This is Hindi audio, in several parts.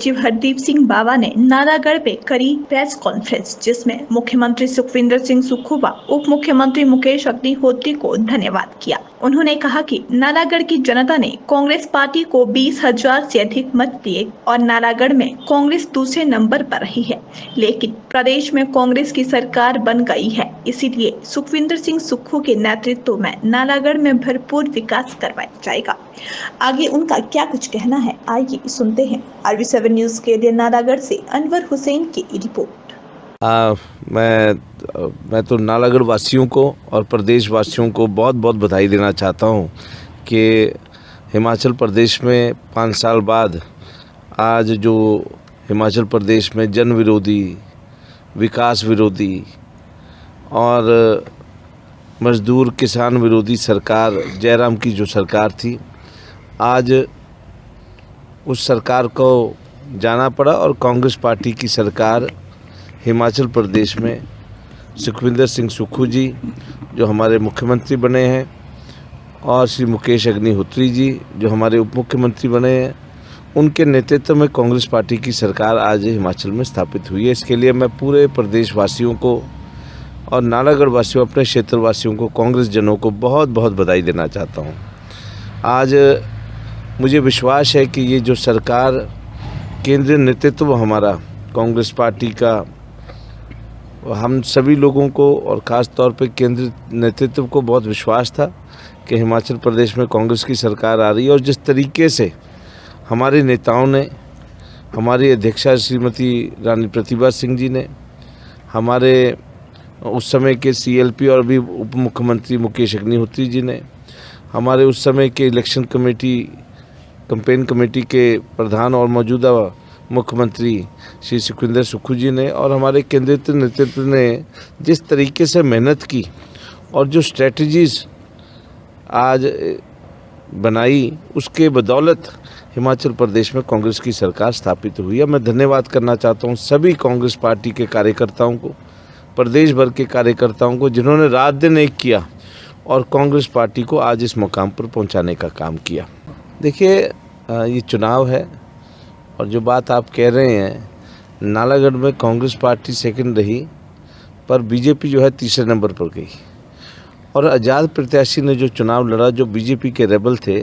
सचिव हरदीप सिंह बावा ने नालागढ़ में करी प्रेस कॉन्फ्रेंस, जिसमें मुख्यमंत्री सुखविंदर सिंह सुक्खू व उप मुख्यमंत्री मुकेश अग्निहोत्री को धन्यवाद किया। उन्होंने कहा कि नालागढ़ की जनता ने कांग्रेस पार्टी को 20,000 से अधिक मत दिए और नालागढ़ में कांग्रेस दूसरे नंबर पर रही है, लेकिन प्रदेश में कांग्रेस की सरकार बन गई है। इसीलिए सुखविंदर सिंह सुक्खू के नेतृत्व में नालागढ़ में भरपूर विकास करवाया जाएगा। आगे उनका क्या कुछ कहना है, आइए सुनते हैं। RV7 न्यूज़ के लिए नालागढ़ से अनवर हुसैन की रिपोर्ट। मैं तो नालागढ़ वासियों को और प्रदेश वासियों को बहुत बहुत बधाई देना चाहता हूं कि हिमाचल प्रदेश में 5 साल बाद आज जो हिमाचल प्रदेश में जन विरोधी, विकास विरोधी और मजदूर किसान विरोधी सरकार जयराम की जो सरकार थी, आज उस सरकार को जाना पड़ा और कांग्रेस पार्टी की सरकार हिमाचल प्रदेश में सुखविंदर सिंह सुक्खू जी जो हमारे मुख्यमंत्री बने हैं और श्री मुकेश अग्निहोत्री जी जो हमारे उप मुख्यमंत्री बने हैं, उनके नेतृत्व में कांग्रेस पार्टी की सरकार आज हिमाचल में स्थापित हुई है। इसके लिए मैं पूरे प्रदेशवासियों को और नालागढ़ वासियों, अपने क्षेत्रवासियों को, कांग्रेस जनों को बहुत बहुत बधाई देना चाहता हूँ। आज मुझे विश्वास है कि ये जो सरकार, केंद्रीय नेतृत्व हमारा कांग्रेस पार्टी का, हम सभी लोगों को और ख़ास तौर पे केंद्रीय नेतृत्व को बहुत विश्वास था कि हिमाचल प्रदेश में कांग्रेस की सरकार आ रही है। और जिस तरीके से हमारे नेताओं ने, हमारी अध्यक्षा श्रीमती रानी प्रतिभा सिंह जी ने, हमारे उस समय के CLP और भी उप मुख्यमंत्री मुकेश अग्निहोत्री जी ने, हमारे उस समय के इलेक्शन कमेटी, कैंपेन कमेटी के प्रधान और मौजूदा मुख्यमंत्री श्री सुखविंदर सुक्खू जी ने और हमारे केंद्रीय नेतृत्व ने जिस तरीके से मेहनत की और जो स्ट्रेटजीज आज बनाई, उसके बदौलत हिमाचल प्रदेश में कांग्रेस की सरकार स्थापित हुई है। मैं धन्यवाद करना चाहता हूँ सभी कांग्रेस पार्टी के कार्यकर्ताओं को, प्रदेश भर के कार्यकर्ताओं को, जिन्होंने रात दिन एक किया और कांग्रेस पार्टी को आज इस मुकाम पर पहुंचाने का काम किया। देखिए, ये चुनाव है और जो बात आप कह रहे हैं, नालागढ़ में कांग्रेस पार्टी सेकंड रही पर बीजेपी जो है तीसरे नंबर पर गई और आज़ाद प्रत्याशी ने जो चुनाव लड़ा, जो बीजेपी के रेबल थे,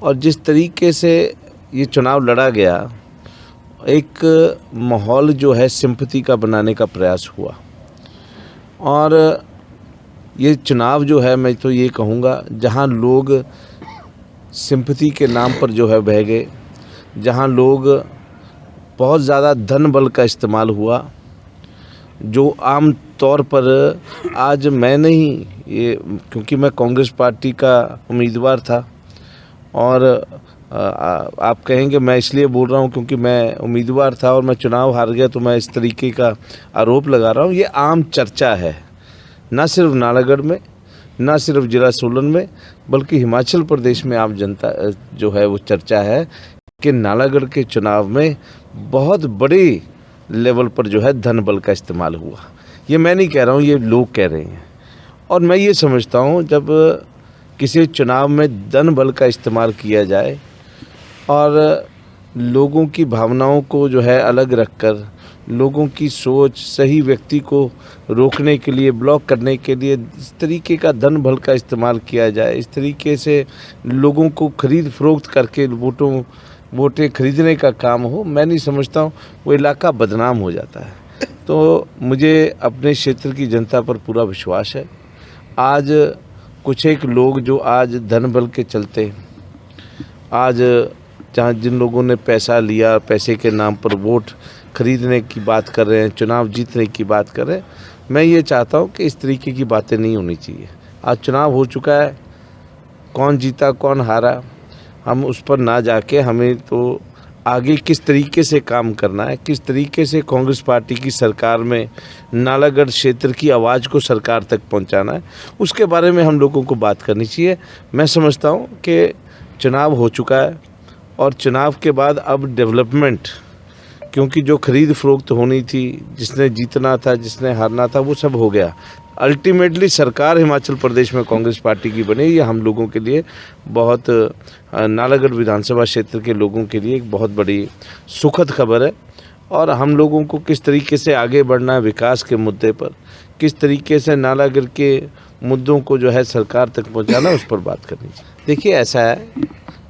और जिस तरीके से ये चुनाव लड़ा गया, एक माहौल जो है सिंपैथी का बनाने का प्रयास हुआ। और ये चुनाव जो है, मैं तो ये कहूँगा, जहाँ लोग सिंपैथी के नाम पर जो है बह गए, जहाँ लोग बहुत ज़्यादा धन बल का इस्तेमाल हुआ, जो आम तौर पर आज मैं नहीं, ये क्योंकि मैं कांग्रेस पार्टी का उम्मीदवार था और आप कहेंगे मैं इसलिए बोल रहा हूँ क्योंकि मैं उम्मीदवार था और मैं चुनाव हार गया तो मैं इस तरीके का आरोप लगा रहा हूँ। ये आम चर्चा है, ना सिर्फ नालागढ़ में, ना सिर्फ जिला सोलन में, बल्कि हिमाचल प्रदेश में आम जनता जो है वो चर्चा है कि नालागढ़ के चुनाव में बहुत बड़ी लेवल पर जो है धन बल का इस्तेमाल हुआ। ये मैं नहीं कह रहा हूँ, ये लोग कह रहे हैं। और मैं ये समझता हूँ, जब किसी चुनाव में धन बल का इस्तेमाल किया जाए और लोगों की भावनाओं को जो है अलग रखकर, लोगों की सोच, सही व्यक्ति को रोकने के लिए, ब्लॉक करने के लिए इस तरीके का धन बल का इस्तेमाल किया जाए, इस तरीके से लोगों को खरीद फरोख्त करके वोटें खरीदने का काम हो, मैं नहीं समझता हूँ वो इलाका बदनाम हो जाता है। तो मुझे अपने क्षेत्र की जनता पर पूरा विश्वास है। आज कुछ एक लोग जो आज धन बल के चलते, आज जहाँ जिन लोगों ने पैसा लिया, पैसे के नाम पर वोट खरीदने की बात कर रहे हैं, चुनाव जीतने की बात कर रहे हैं, मैं ये चाहता हूँ कि इस तरीके की बातें नहीं होनी चाहिए। आज चुनाव हो चुका है, कौन जीता कौन हारा हम उस पर ना जाके, हमें तो आगे किस तरीके से काम करना है, किस तरीके से कांग्रेस पार्टी की सरकार में नालागढ़ क्षेत्र की आवाज़ को सरकार तक पहुंचाना है, उसके बारे में हम लोगों को बात करनी चाहिए। मैं समझता हूं कि चुनाव हो चुका है और चुनाव के बाद अब डेवलपमेंट, क्योंकि जो खरीद फरोख्त होनी थी, जिसने जीतना था, जिसने हारना था, वो सब हो गया। अल्टीमेटली सरकार हिमाचल प्रदेश में कांग्रेस पार्टी की बनी। ये हम लोगों के लिए बहुत, नालागढ़ विधानसभा क्षेत्र के लोगों के लिए एक बहुत बड़ी सुखद खबर है। और हम लोगों को किस तरीके से आगे बढ़ना है विकास के मुद्दे पर, किस तरीके से नालागढ़ के मुद्दों को जो है सरकार तक पहुंचाना, उस पर बात करनी चाहिए। देखिए, ऐसा है,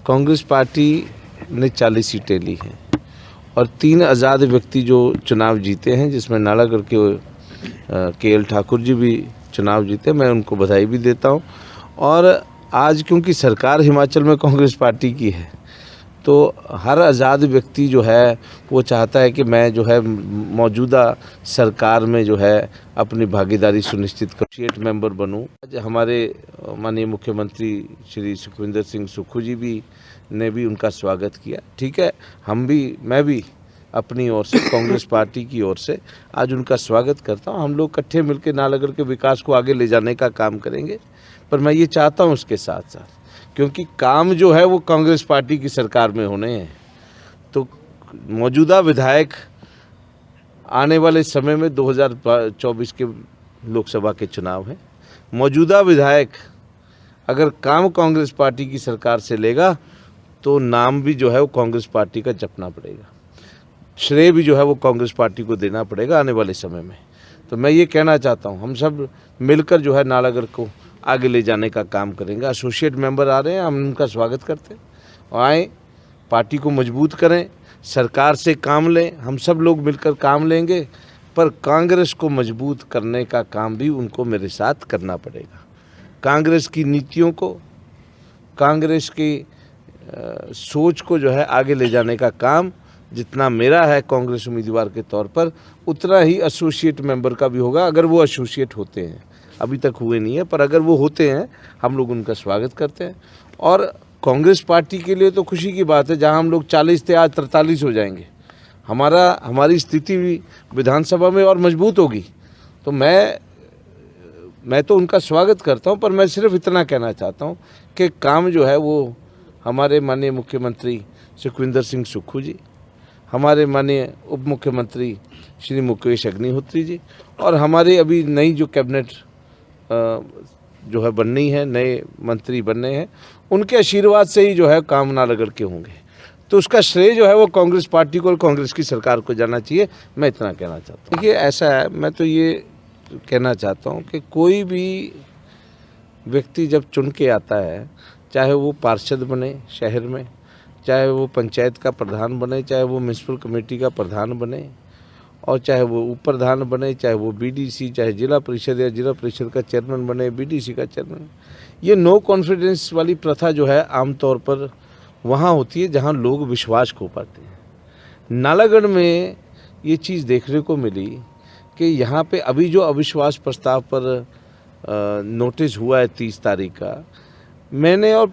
कांग्रेस पार्टी ने 40 सीटें ली हैं और 3 आज़ाद व्यक्ति जो चुनाव जीते हैं, जिसमें नालागढ़ के KL ठाकुर जी भी चुनाव जीते, मैं उनको बधाई भी देता हूं। और आज क्योंकि सरकार हिमाचल में कांग्रेस पार्टी की है, तो हर आज़ाद व्यक्ति जो है वो चाहता है कि मैं जो है मौजूदा सरकार में जो है अपनी भागीदारी सुनिश्चित कर स्टेट मेंबर बनूं। आज हमारे माननीय मुख्यमंत्री श्री सुखविंदर सिंह सुक्खू जी भी ने भी उनका स्वागत किया। ठीक है, मैं भी अपनी ओर से, कांग्रेस पार्टी की ओर से आज उनका स्वागत करता हूं। हम लोग इकट्ठे मिलकर नालागढ़ के विकास को आगे ले जाने का काम करेंगे। पर मैं ये चाहता हूं उसके साथ साथ, क्योंकि काम जो है वो कांग्रेस पार्टी की सरकार में होने हैं, तो मौजूदा विधायक आने वाले समय में 2024 के लोकसभा के चुनाव हैं, मौजूदा विधायक अगर काम कांग्रेस पार्टी की सरकार से लेगा तो नाम भी जो है वो कांग्रेस पार्टी का जपना पड़ेगा, श्रेय भी जो है वो कांग्रेस पार्टी को देना पड़ेगा आने वाले समय में। तो मैं ये कहना चाहता हूँ, हम सब मिलकर जो है नालागढ़ को आगे ले जाने का काम करेंगे। एसोसिएट मेंबर आ रहे हैं, हम उनका स्वागत करते हैं। और आए, पार्टी को मजबूत करें, सरकार से काम लें, हम सब लोग मिलकर काम लेंगे, पर कांग्रेस को मजबूत करने का काम भी उनको मेरे साथ करना पड़ेगा। कांग्रेस की नीतियों को, कांग्रेस की सोच को जो है आगे ले जाने का काम जितना मेरा है कांग्रेस उम्मीदवार के तौर पर, उतना ही एसोसिएट मेंबर का भी होगा, अगर वो एसोसिएट होते हैं। अभी तक हुए नहीं है, पर अगर वो होते हैं हम लोग उनका स्वागत करते हैं। और कांग्रेस पार्टी के लिए तो खुशी की बात है, जहां हम लोग 40 थे आज 43 हो जाएंगे, हमारी स्थिति भी विधानसभा में और मजबूत होगी। तो मैं तो उनका स्वागत करता हूं, पर मैं सिर्फ इतना कहना चाहता हूं कि काम जो है वो हमारे माननीय मुख्यमंत्री सुखविंदर सिंह सुक्खू जी, हमारे माननीय उप मुख्यमंत्री श्री मुकेश अग्निहोत्री जी, और हमारे अभी नई जो कैबिनेट जो है बननी है, नए मंत्री बनने हैं, उनके आशीर्वाद से ही जो है काम नालागढ़ के होंगे। तो उसका श्रेय जो है वो कांग्रेस पार्टी को और कांग्रेस की सरकार को जाना चाहिए। मैं इतना कहना चाहता हूँ। देखिए, ऐसा है, मैं तो ये कहना चाहता हूँ कि कोई भी व्यक्ति जब चुन के आता है, चाहे वो पार्षद बने शहर में, चाहे वो पंचायत का प्रधान बने, चाहे वो म्यूनसिपल कमेटी का प्रधान बने, और चाहे वो उप प्रधान बने, चाहे वो BDC, चाहे जिला परिषद या जिला परिषद का चेयरमैन बने, BDC का चेयरमैन, ये नो कॉन्फिडेंस वाली प्रथा जो है आमतौर पर वहाँ होती है जहाँ लोग विश्वास खो पाते हैं। नालागढ़ में ये चीज़ देखने को मिली कि यहाँ पे अभी जो अविश्वास प्रस्ताव पर नोटिस हुआ है 30 तारीख का, मैंने और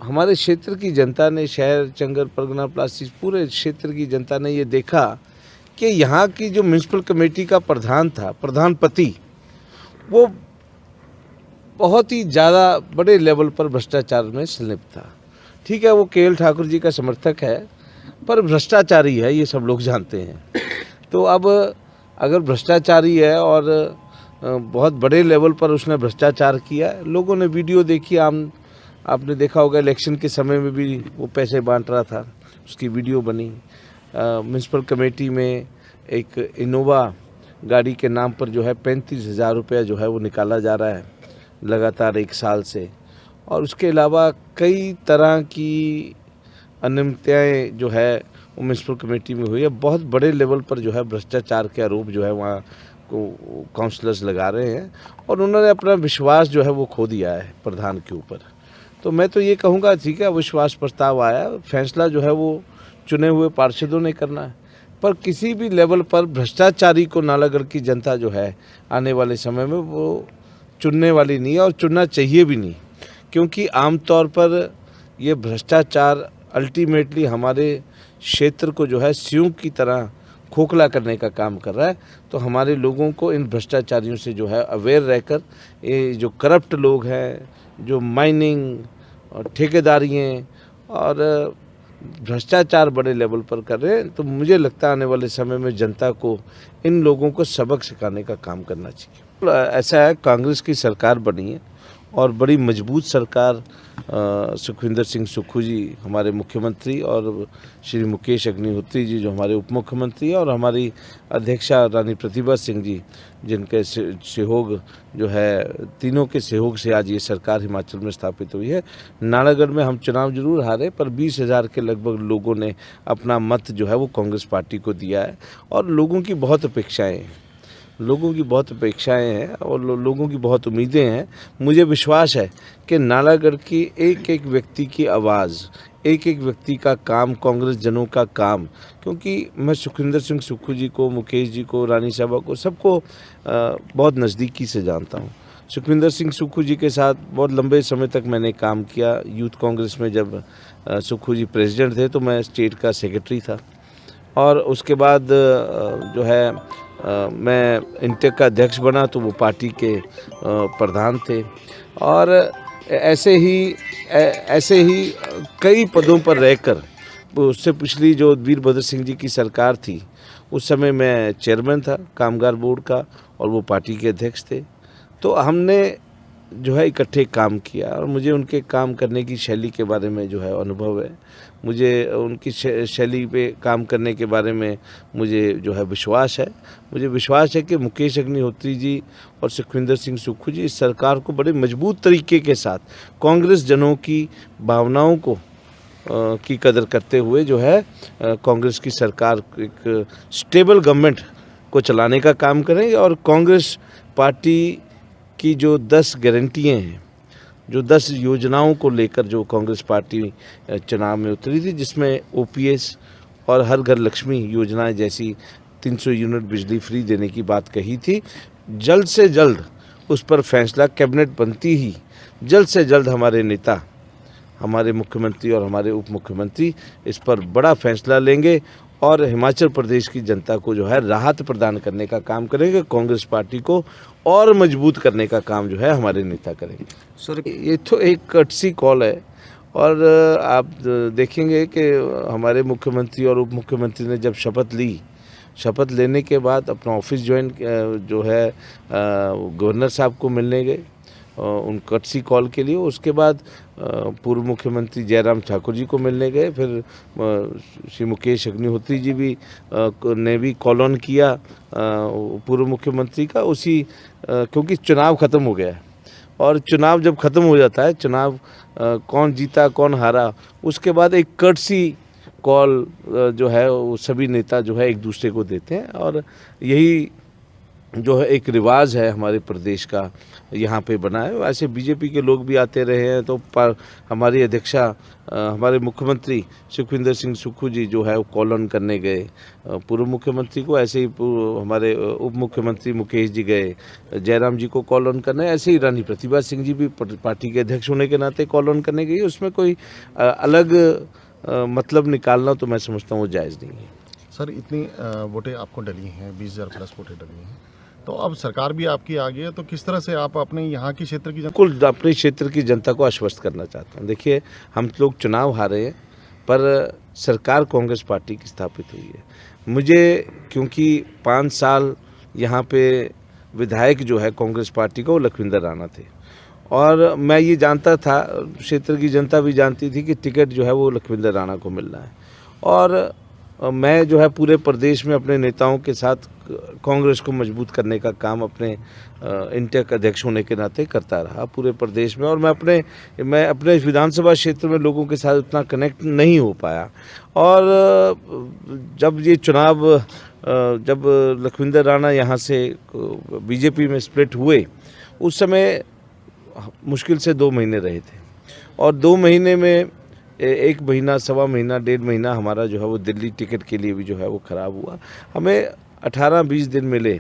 हमारे क्षेत्र की जनता ने, शहर, चंगर, परगना, प्लासी, पूरे क्षेत्र की जनता ने ये देखा कि यहाँ की जो म्यूनसिपल कमेटी का प्रधान था, प्रधानपति, वो बहुत ही ज़्यादा बड़े लेवल पर भ्रष्टाचार में संलिप्त था। ठीक है, वो KL ठाकुर जी का समर्थक है, पर भ्रष्टाचारी है, ये सब लोग जानते हैं। तो अब अगर भ्रष्टाचारी है और बहुत बड़े लेवल पर उसने भ्रष्टाचार किया, लोगों ने वीडियो देखी, आपने देखा होगा, इलेक्शन के समय में भी वो पैसे बांट रहा था, उसकी वीडियो बनी। म्यूनसिपल कमेटी में एक इनोवा गाड़ी के नाम पर जो है 35,000 रुपया जो है वो निकाला जा रहा है लगातार 1 साल से। और उसके अलावा कई तरह की अनियमितताएँ जो है वो म्यूनसिपल कमेटी में हुई है। बहुत बड़े लेवल पर जो है भ्रष्टाचार के आरोप जो है वहाँ को काउंसलर्स लगा रहे हैं, और उन्होंने अपना विश्वास जो है वो खो दिया है प्रधान के ऊपर। तो मैं तो ये कहूँगा, ठीक है, विश्वास प्रस्ताव आया, फैसला जो है वो चुने हुए पार्षदों ने करना है, पर किसी भी लेवल पर भ्रष्टाचारी को नालागढ़ की जनता जो है आने वाले समय में वो चुनने वाली नहीं है, और चुनना चाहिए भी नहीं, क्योंकि आमतौर पर ये भ्रष्टाचार अल्टीमेटली हमारे क्षेत्र को जो है स्यूं की तरह खोखला करने का काम कर रहा है। तो हमारे लोगों को इन भ्रष्टाचारियों से जो है अवेयर रहकर, ये जो करप्ट लोग हैं, जो माइनिंग और ठेकेदारियाँ और भ्रष्टाचार बड़े लेवल पर कर रहे हैं। तो मुझे लगता है आने वाले समय में जनता को इन लोगों को सबक सिखाने का काम करना चाहिए। ऐसा है, कांग्रेस की सरकार बनी है और बड़ी मजबूत सरकार सुखविंदर सिंह सुक्खू जी हमारे मुख्यमंत्री और श्री मुकेश अग्निहोत्री जी जो हमारे उप मुख्यमंत्री और हमारी अध्यक्षा रानी प्रतिभा सिंह जी जिनके सहयोग जो है, तीनों के सहयोग से आज ये सरकार हिमाचल में स्थापित हुई है। नालागढ़ में हम चुनाव जरूर हारे, पर 20,000 के लगभग लोगों ने अपना मत जो है वो कांग्रेस पार्टी को दिया है और लोगों की बहुत अपेक्षाएँ हैं, और लोगों की बहुत उम्मीदें हैं। मुझे विश्वास है कि नालागढ़ की एक एक व्यक्ति की आवाज़, एक एक व्यक्ति का काम, कांग्रेस जनों का काम, क्योंकि मैं सुखविंदर सिंह सुक्खू जी को, मुकेश जी को, रानी साहबा को, सबको बहुत नज़दीकी से जानता हूँ। सुखविंदर सिंह सुक्खू जी के साथ बहुत लंबे समय तक मैंने काम किया। यूथ कांग्रेस में जब सुक्खू जी प्रेसिडेंट थे तो मैं स्टेट का सेक्रेटरी था और उसके बाद जो है मैं इंटेक का अध्यक्ष बना तो वो पार्टी के प्रधान थे और ऐसे ही कई पदों पर रहकर, उससे पिछली जो वीरभद्र सिंह जी की सरकार थी उस समय मैं चेयरमैन था कामगार बोर्ड का और वो पार्टी के अध्यक्ष थे। तो हमने जो है इकट्ठे काम किया और मुझे उनके काम करने की शैली के बारे में जो है अनुभव है। मुझे उनकी शैली पे काम करने के बारे में मुझे जो है विश्वास है। मुझे विश्वास है कि मुकेश अग्निहोत्री जी और सुखविंदर सिंह सुक्खू जी इस सरकार को बड़े मजबूत तरीके के साथ कांग्रेस जनों की भावनाओं को की कदर करते हुए जो है कांग्रेस की सरकार एक स्टेबल गवर्नमेंट को चलाने का काम करेंगे और कांग्रेस पार्टी की जो 10 गारंटियाँ हैं, जो 10 योजनाओं को लेकर जो कांग्रेस पार्टी चुनाव में उतरी थी, जिसमें ओपीएस और हर घर लक्ष्मी योजनाएं जैसी 300 यूनिट बिजली फ्री देने की बात कही थी, जल्द से जल्द उस पर फैसला कैबिनेट बनती ही जल्द से जल्द हमारे नेता, हमारे मुख्यमंत्री और हमारे उप मुख्यमंत्री इस पर बड़ा फैसला लेंगे और हिमाचल प्रदेश की जनता को जो है राहत प्रदान करने का काम करेंगे। कांग्रेस पार्टी को और मजबूत करने का काम जो है हमारे नेता करेंगे। सर, ये तो एक कर्टसी कॉल है और आप देखेंगे कि हमारे मुख्यमंत्री और उप मुख्यमंत्री ने जब शपथ लेने के बाद अपना ऑफिस ज्वाइन जो है गवर्नर साहब को मिलने गए उन कर्टसी कॉल के लिए। उसके बाद पूर्व मुख्यमंत्री जयराम ठाकुर जी को मिलने गए, फिर श्री मुकेश अग्निहोत्री जी भी ने भी कॉल ऑन किया पूर्व मुख्यमंत्री का, उसी क्योंकि चुनाव ख़त्म हो गया है और चुनाव जब ख़त्म हो जाता है, चुनाव कौन जीता कौन हारा, उसके बाद एक कर्टसी कॉल जो है वो सभी नेता जो है एक दूसरे को देते हैं और यही जो है एक रिवाज है हमारे प्रदेश का यहाँ पे बना है। वैसे बीजेपी के लोग भी आते रहे हैं तो पर हमारी अध्यक्षा हमारे मुख्यमंत्री सुखविंदर सिंह सुक्खू जी जो है वो कॉल ऑन करने गए पूर्व मुख्यमंत्री को, ऐसे ही हमारे उप मुख्यमंत्री मुकेश जी गए जयराम जी को कॉल ऑन करने, ऐसे ही रानी प्रतिभा सिंह जी भी पार्टी के अध्यक्ष होने के नाते कॉल ऑन करने गई। उसमें कोई अलग मतलब निकालना तो मैं समझता हूँ वो जायज़ नहीं है। सर, इतनी वोटें आपको डली हैं, 20,000 प्लस वोटें डली हैं, तो अब सरकार भी आपकी आ गई है, तो किस तरह से आप अपने यहाँ की क्षेत्र की बिल्कुल अपने क्षेत्र की जनता को आश्वस्त करना चाहता हूँ। देखिए, हम लोग चुनाव हारे हैं पर सरकार कांग्रेस पार्टी की स्थापित हुई है। मुझे क्योंकि 5 साल यहाँ पे विधायक जो है कांग्रेस पार्टी को लखविंदर राणा थे और मैं ये जानता था, क्षेत्र की जनता भी जानती थी कि टिकट जो है वो लखविंदर राणा को मिलना है और मैं जो है पूरे प्रदेश में अपने नेताओं के साथ कांग्रेस को मजबूत करने का काम अपने इंटेक अध्यक्ष होने के नाते करता रहा पूरे प्रदेश में। और मैं अपने विधानसभा क्षेत्र में लोगों के साथ उतना कनेक्ट नहीं हो पाया और जब ये चुनाव जब लखविंदर राणा यहाँ से बीजेपी में स्प्लिट हुए, उस समय मुश्किल से 2 महीने रहे थे और 2 महीने में 1 महीना, सवा महीना, 1.5 महीना हमारा जो है वो दिल्ली टिकट के लिए भी जो है वो ख़राब हुआ। हमें 18-20 दिन मिले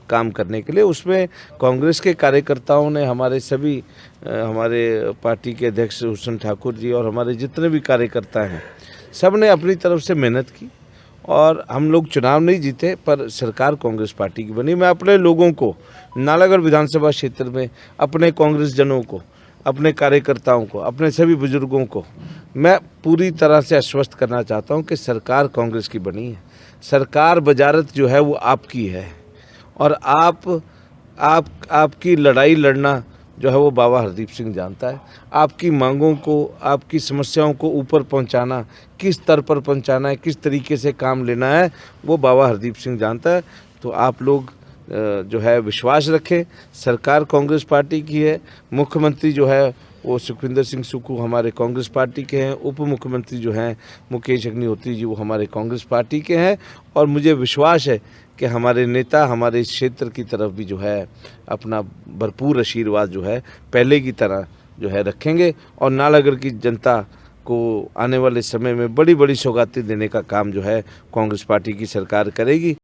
काम करने के लिए। उसमें कांग्रेस के कार्यकर्ताओं ने, हमारे सभी हमारे पार्टी के अध्यक्ष हुसन ठाकुर जी और हमारे जितने भी कार्यकर्ता हैं, सब ने अपनी तरफ से मेहनत की और हम लोग चुनाव नहीं जीते पर सरकार कांग्रेस पार्टी की बनी। मैं अपने लोगों को नालागढ़ विधानसभा क्षेत्र में अपने कांग्रेस जनों को अपने कार्यकर्ताओं को, अपने सभी बुजुर्गों को मैं पूरी तरह से आश्वस्त करना चाहता हूं कि सरकार कांग्रेस की बनी है। सरकार वजारत जो है वो आपकी है और आपकी लड़ाई लड़ना जो है वो बाबा हरदीप सिंह जानता है। आपकी मांगों को, आपकी समस्याओं को ऊपर पहुंचाना, किस स्तर पर पहुंचाना है, किस तरीके से काम लेना है, वो बाबा हरदीप सिंह जानता है। तो आप लोग जो है विश्वास रखें, सरकार कांग्रेस पार्टी की है। मुख्यमंत्री जो है वो सुखविंदर सिंह सुक्खू हमारे कांग्रेस पार्टी के हैं। उप मुख्यमंत्री जो हैं मुकेश अग्निहोत्री जी वो हमारे कांग्रेस पार्टी के हैं। और मुझे विश्वास है कि हमारे नेता हमारे इस क्षेत्र की तरफ भी जो है अपना भरपूर आशीर्वाद जो है पहले की तरह जो है रखेंगे और नालागढ़ की जनता को आने वाले समय में बड़ी बड़ी सौगातें देने का काम जो है कांग्रेस पार्टी की सरकार करेगी।